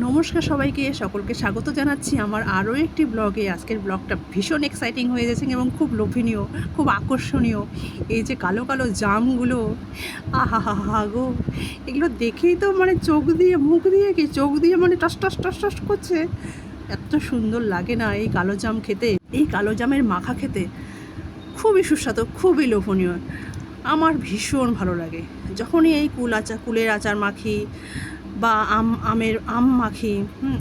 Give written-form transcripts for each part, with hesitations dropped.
নমস্কার সবাইকে, সকলকে স্বাগত জানাচ্ছি আমার আরও একটি ব্লগে। আজকের ব্লগটা ভীষণ এক্সাইটিং হয়ে যাচ্ছে এবং খুব লোভনীয়, খুব আকর্ষণীয়। এই যে কালো কালো জামগুলো, আহা হা হা গো, এগুলো দেখেই তো মানে চোখ দিয়ে মুখ দিয়ে কি চোখ দিয়ে মানে টস টস টস টস করছে। এত সুন্দর লাগে না এই কালো জাম খেতে, এই কালো জামের মাখা খেতে খুবই সুস্বাদু, খুবই লোভনীয়। আমার ভীষণ ভালো লাগে যখনই এই কুলের আচার মাখি বা আম মাখি,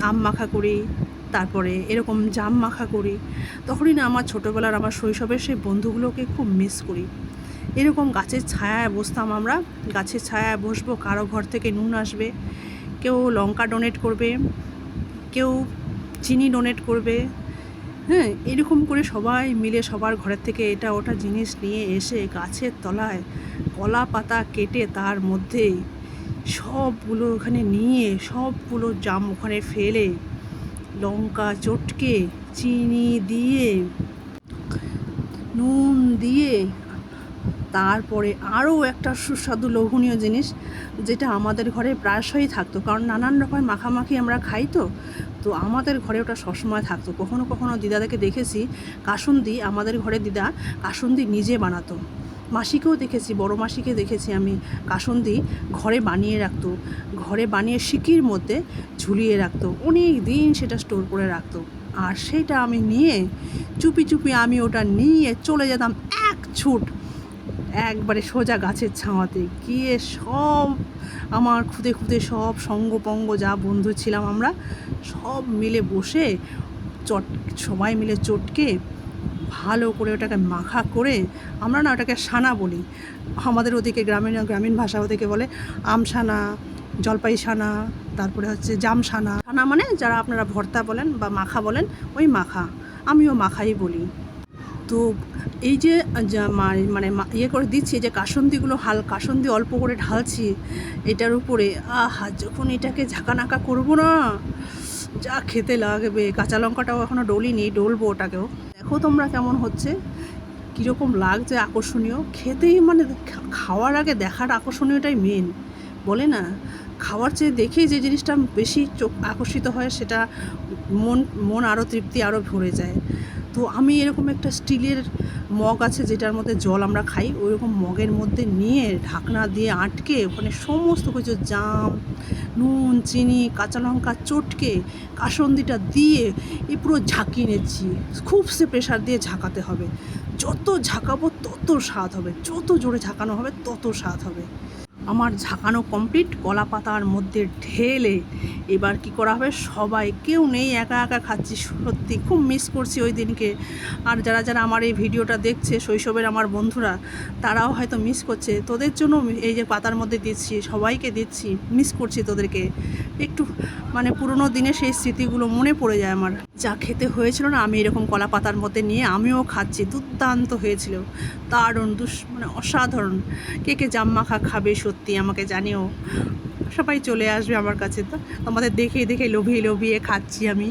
আম মাখা করি, তারপরে এরকম জাম মাখা করি, তখনই না আমার ছোটোবেলার আমার শৈশবের সেই বন্ধুগুলোকে খুব মিস করি। এরকম গাছের ছায়ায় বসতাম আমরা, গাছের ছায়ায় বসবো, কারো ঘর থেকে নুন আসবে, কেউ লঙ্কা ডোনেট করবে, কেউ চিনি ডোনেট করবে, হ্যাঁ, এরকম করে সবাই মিলে সবার ঘরের থেকে এটা ওটা জিনিস নিয়ে এসে গাছের তলায় কলা পাতা কেটে তার মধ্যে সবগুলো ওখানে নিয়ে সবগুলো জাম ওখানে ফেলে লঙ্কা চটকে চিনি দিয়ে নুন দিয়ে তারপরে আরও একটা সুস্বাদু লোভনীয় জিনিস যেটা আমাদের ঘরে প্রায়শই থাকতো, কারণ নানান রকমের মাখামাখি আমরা খাই, তো আমাদের ঘরে ওটা সবসময় থাকতো। কখনো কখনো দিদাদেরকে দেখেছি কাসুন্দি, আমাদের ঘরে দিদা কাসুন্দি নিজে বানাতো। মাসিকেও দেখেছি, বড় মাসিকে দেখেছি আমি কাসুন্দি ঘরে বানিয়ে রাখতো, ঘরে বানিয়ে সিকির মধ্যে ঝুলিয়ে রাখতো, অনেক দিন সেটা স্টোর করে রাখতো। আর সেটা আমি নিয়ে চুপি চুপি আমি ওটা নিয়ে চলে যেতাম এক ছুট, একবারে সোজা গাছের ছাওয়াতে গিয়ে সব আমার খুদে খুদে সব সঙ্গপঙ্গ যা বন্ধু ছিলাম আমরা সব মিলে বসে সবাই মিলে চটকে ভালো করে ওটাকে মাখা করে, আমরা না ওটাকে সানা বলি, আমাদের ওদিকে গ্রামীণ ভাষা ওদিকে বলে আমসানা, জলপাই সানা, তারপরে হচ্ছে জাম সানা। সানা মানে যারা আপনারা ভর্তা বলেন বা মাখা বলেন, ওই মাখা, আমিও মাখাই বলি। তো এই যে মানে ইয়ে করে দিচ্ছি, যে কাসন্দিগুলো কাসন্দি অল্প করে ঢালছি এটার উপরে, আহা যখন এটাকে ঝাঁকানাকা করবো না, যা খেতে লাগবে। কাঁচা লঙ্কাটাও এখনও ডলিনি, ডলবো ওটাকেও। দেখো তোমরা কেমন হচ্ছে, কীরকম লাগছে, আকর্ষণীয় খেতেই, মানে খাওয়ার আগে দেখার আকর্ষণীয়টাই মেন, বলে না, খাওয়ার চেয়ে দেখেই যে জিনিসটা বেশি চোখ আকর্ষিত হয়, সেটা মন আরও তৃপ্তি আরও ভরে যায়। তো আমি এরকম একটা স্টিলের মগ আছে যেটার মধ্যে জল আমরা খাই, ওইরকম মগের মধ্যে নিয়ে ঢাকনা দিয়ে আটকে ওখানে সমস্ত কিছু জাম, নুন, চিনি, কাঁচা লঙ্কা চটকে কাসন্দিটা দিয়ে এই পুরো ঝাঁকিয়ে নিচ্ছি। খুব সে প্রেশার দিয়ে ঝাঁকাতে হবে, যত ঝাঁকাবো তত স্বাদ হবে, যত জোরে ঝাঁকানো হবে তত স্বাদ হবে। আমার ঝাঁকানো কমপ্লিট, কলা পাতার মধ্যে ঢেলে এবার কি করা হবে, সবাই, কেউ নেই, একা একা খাচ্ছি, সত্যি খুব মিস করছি ওই দিনকে। আর যারা যারা আমার এই ভিডিওটা দেখছে শৈশবের আমার বন্ধুরা, তারাও হয়তো মিস করছে, তোদের জন্য এই যে পাতার মধ্যে দিচ্ছি, সবাইকে দিচ্ছি, মিস করছি তোদেরকে একটু, মানে পুরোনো দিনে সেই স্মৃতিগুলো মনে পড়ে যায় আমার। যা খেতে হয়েছিল না, আমি এরকম কলা পাতার মধ্যে নিয়ে আমিও খাচ্ছি, দুর্দান্ত হয়েছিল, দারুণ, মানে অসাধারণ। কে কে জাম মাখা খাবে সত্যি আমাকে জানিও, সবাই চলে আসবে আমার কাছে। তো তোমাদের দেখে দেখে লোভিয়ে লোভিয়ে খাচ্ছি আমি।